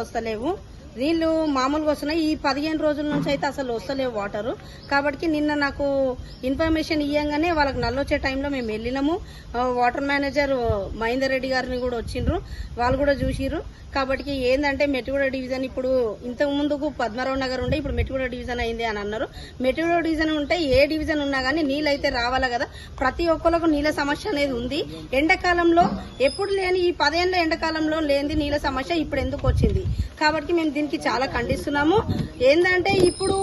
వస్తలేవు, నీళ్లు మామూలుగా వస్తున్నాయి. ఈ 15 రోజుల నుంచి అయితే అసలు వస్తలేవు వాటర్. కాబట్టి నిన్న నాకు ఇన్ఫర్మేషన్ ఇవ్వగానే వాళ్ళకి నల్లొచ్చే టైంలో మేము వెళ్ళినాము. వాటర్ మేనేజర్ మహేందర్ రెడ్డి గారిని కూడా వచ్చిండ్రు, వాళ్ళు కూడా చూసిర్రు. కాబట్టి ఏంటంటే మెట్టిగూడ డివిజన్ ఇప్పుడు ఇంతకు ముందుకు పద్మరావు నగర్ ఉండే, ఇప్పుడు మెట్టిగూడ డివిజన్ అయింది అని అన్నారు. మెట్టిగూడ డివిజన్ ఉంటే ఏ డివిజన్ ఉన్నా కానీ నీళ్ళు అయితే రావాలి కదా. ప్రతి ఒక్కరికి నీళ్ళ సమస్య అనేది ఉంది. ఎండాకాలంలో ఎప్పుడు లేని ఈ 10 ఏళ్ల ఎండాకాలంలో లేని నీళ్ళ సమస్య ఇప్పుడు ఎందుకు వచ్చింది? కాబట్టి మేము దీనికి చాలా ఖండిస్తున్నాము. ఏంటంటే ఇప్పుడు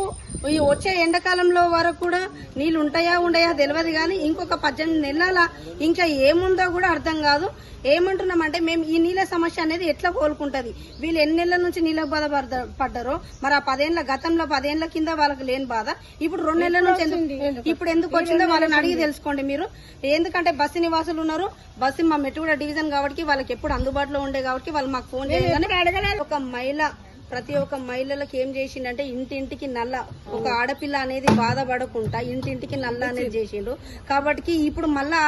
ఈ వచ్చే ఎండాకాలంలో వరకు కూడా నీళ్లు ఉంటాయా ఉండయా తెలియదు, కానీ ఇంకొక 18 నెలల ఇంకా ఏముందో కూడా అర్థం కాదు. ఏమంటున్నామంటే మేము ఈ నీళ్ళ సమస్య అనేది ఎట్లా కోలుకుంటది? వీళ్ళు ఎన్ని నెలల నుంచి నీళ్ళ బాధ పడ్డారో మరి ఆ 10 ఏళ్ల గతంలో 10 ఏళ్ల కింద వాళ్ళకి లేని బాధ ఇప్పుడు 2 నెలల నుంచి ఇప్పుడు ఎందుకు వచ్చిందో వాళ్ళని అడిగి తెలుసుకోండి మీరు. ఎందుకంటే బస్సు నివాసులు ఉన్నారు, బస్సు మా మెట్టిగూడ డివిజన్ కాబట్టి వాళ్ళకి ఎప్పుడు అందుబాటులో ఉండే కాబట్టి వాళ్ళు మాకు ఫోన్ చేయగానే ఒక మహిళ ప్రతి ఒక్క మహిళలకు ఏం చేసిండంటే ఇంటింటికి నల్ల, ఒక ఆడపిల్ల అనేది బాధపడకుండా ఇంటింటికి నల్ల అనేది చేసిండు. కాబట్టి ఇప్పుడు మళ్ళా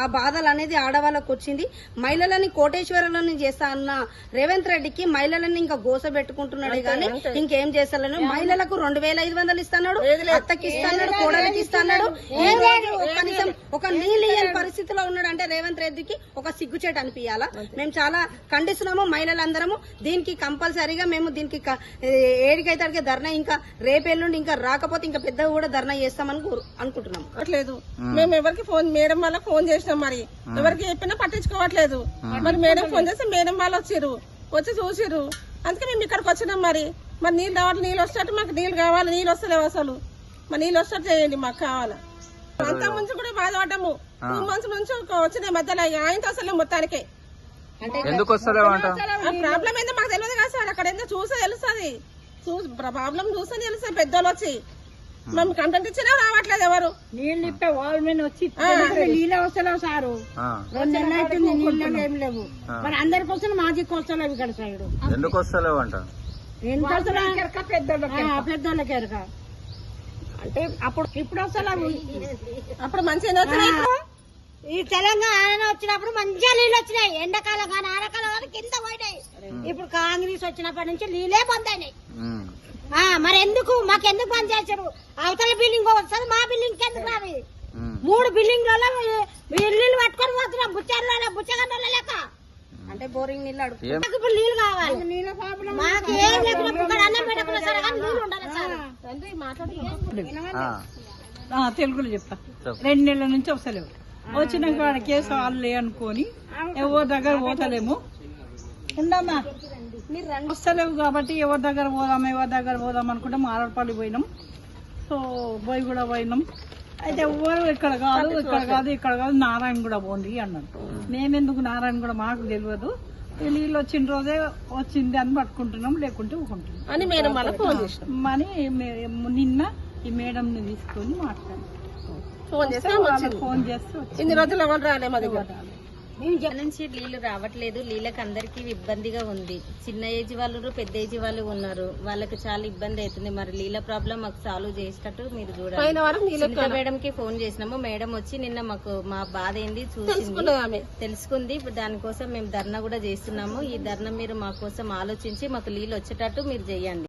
ఆ బాధలు అనేది ఆడవాళ్ళకు వచ్చింది. మహిళలని కోటేశ్వరంలోని చేస్తా అన్న రేవంత్ రెడ్డికి మహిళలని ఇంకా గోస పెట్టుకుంటున్నాడే గానీ ఇంకేం చేస్తలేను. మహిళలకు 2500 ఇస్తున్నాడు, అత్తకి ఇస్తున్నాడు, కోడలికి ఇస్తున్నాడు. ఈ రోజు కనీసం ఒక నీళ్ళు ఇయ్యని పరిస్థితిలో ఉన్నాడు అంటే రేవంత్ రెడ్డికి ఒక సిగ్గుచేటు అనిపించాలా. మేము చాలా ఖండిస్తున్నాము మహిళలందరము. దీనికి కంపల్సరీగా మేము దీనికి ఏడికైతే అడిగే ధర్నా ఇంకా రేపేళ్ళుండి ఇంకా రాకపోతే ఇంకా పెద్దగా కూడా ధర్నా చేస్తామని అనుకుంటున్నాం. అట్లేదు మేము ఎవరికి ఫోన్ మేడం వాళ్ళకి ఫోన్ చేసినాం, మరి ఎవరికి చెప్పినా పట్టించుకోవట్లేదు. మరి మేడం ఫోన్ చేస్తే మేడం వాళ్ళు వచ్చి చూసిరు. అందుకే మేము ఇక్కడికి వచ్చినాం. మరి నీళ్ళు రావాలి, నీళ్ళు వస్తట్టు మాకు నీళ్ళు కావాలి, నీళ్ళు వస్తలేవు అసలు. మరి నీళ్ళు వస్తట్టు చేయండి, మాకు కావాలి. అంత ముందు కూడా బాధపడ్డాము. 2 months నుంచి వచ్చిన మధ్యలో ఆయనతో అసలు మొత్తానికే ఎందుకు వస్తలేవంట ప్రాబ్లం ఏందో మాకు తెలియదు కదా సార్. అక్కడ ఏందో చూస్తే తెలుస్తుంది, ప్రాబ్లం చూస్తే తెలుస్తుంది. పెద్దోళ్ళు వచ్చి మేము కంటెంట్ ఇచ్చినా రావట్లేదు ఎవరు. నీళ్ళు ఇప్పే వాళ్ళ మీద వచ్చి నీళ్ళే వస్తలేవు సారు. 2 నెలలు అవుతుంది నీళ్ళు ఏం లేవు. మరి అందరికి వస్తున్నాయి, మాజీకి వస్తలేవు ఇక్కడ సైడ్. ఎందుకు వస్తలేవంట? పెద్దోళ్ళకి ఎరక అంటే అప్పుడు ఇప్పుడు వస్తలేవు. అప్పుడు మంచిగా వచ్చినాయి. ఈ తెలంగాణ వచ్చినప్పుడు మంచిగా నీళ్ళు వచ్చినాయి. ఎండాకాలం కానీ ఆనకాలం కానీ కింద పోయినాయి. ఇప్పుడు కాంగ్రెస్ వచ్చినప్పటి నుంచి నీళ్ళే బంద్ అయినాయి. మరి ఎందుకు మాకెందుకు బంద్ చేశారు? అవతల బిల్డింగ్ వస్తుంది, మా బిల్డింగ్ ఎందుకు రావి? 3 బిల్డింగ్లలో ఇల్లు పట్టుకొని పోతున్నాం. బుచ్చగండ్ల లెక్క అంటే బోరింగ్ నీళ్ళు అడుగు. ఇప్పుడు నీళ్ళు కావాలి. మాకు ఏం లేకుండా అన్నం పెట్టకుండా సరే కానీ నీళ్ళు ఉండాలి సార్. తెలుగులో చెప్తా. 2 నెలల నుంచి వస్తలేవు. వచ్చినాక వాడి కేసు వాళ్ళు అనుకొని ఎవరి దగ్గర పోతలేము. ఉండమ్మా వస్తలేవు కాబట్టి ఎవరి దగ్గర పోదాం అనుకుంటే మారడపల్లి పోయినాం. సో పోయి కూడా పోయినాం. అయితే ఎవరు ఇక్కడ కాదు నారాయణ కూడా పోండి అన్నారు. మేమెందుకు నారాయణ కూడా మాకు తెలియదు. నీళ్ళు వచ్చిన రోజే వచ్చింది అని పట్టుకుంటున్నాం, లేకుంటే ఊకుంటున్నాం అని మేడం వాళ్ళకి ఫోన్ చేసినాం. అని నిన్న ఈ మేడం ని తీసుకొని మాట్లాడాం. ఫోన్ చేస్తే ఇన్ని రోజులు ఎవరు రాలే మా దగ్గర. నుంచి నీళ్లు రావట్లేదు. నీళ్ళకి అందరికి ఇబ్బందిగా ఉంది. చిన్న ఏజ్ వాళ్ళు, పెద్ద ఏజ్ వాళ్ళు ఉన్నారు. వాళ్ళకి చాలా ఇబ్బంది అవుతుంది. మరి నీళ్ళ ప్రాబ్లం మాకు సాల్వ్ చేసేటట్టు మీరు చూడాలి. మేడం కి ఫోన్ చేసినాము. మేడం వచ్చి నిన్న మాకు మా బాధ ఏంది తెలుసుకుంది. దానికోసం మేము ధర్నా కూడా చేస్తున్నాము. ఈ ధర్నా మీరు మా కోసం ఆలోచించి మాకు నీళ్ళు వచ్చేటట్టు మీరు చేయండి.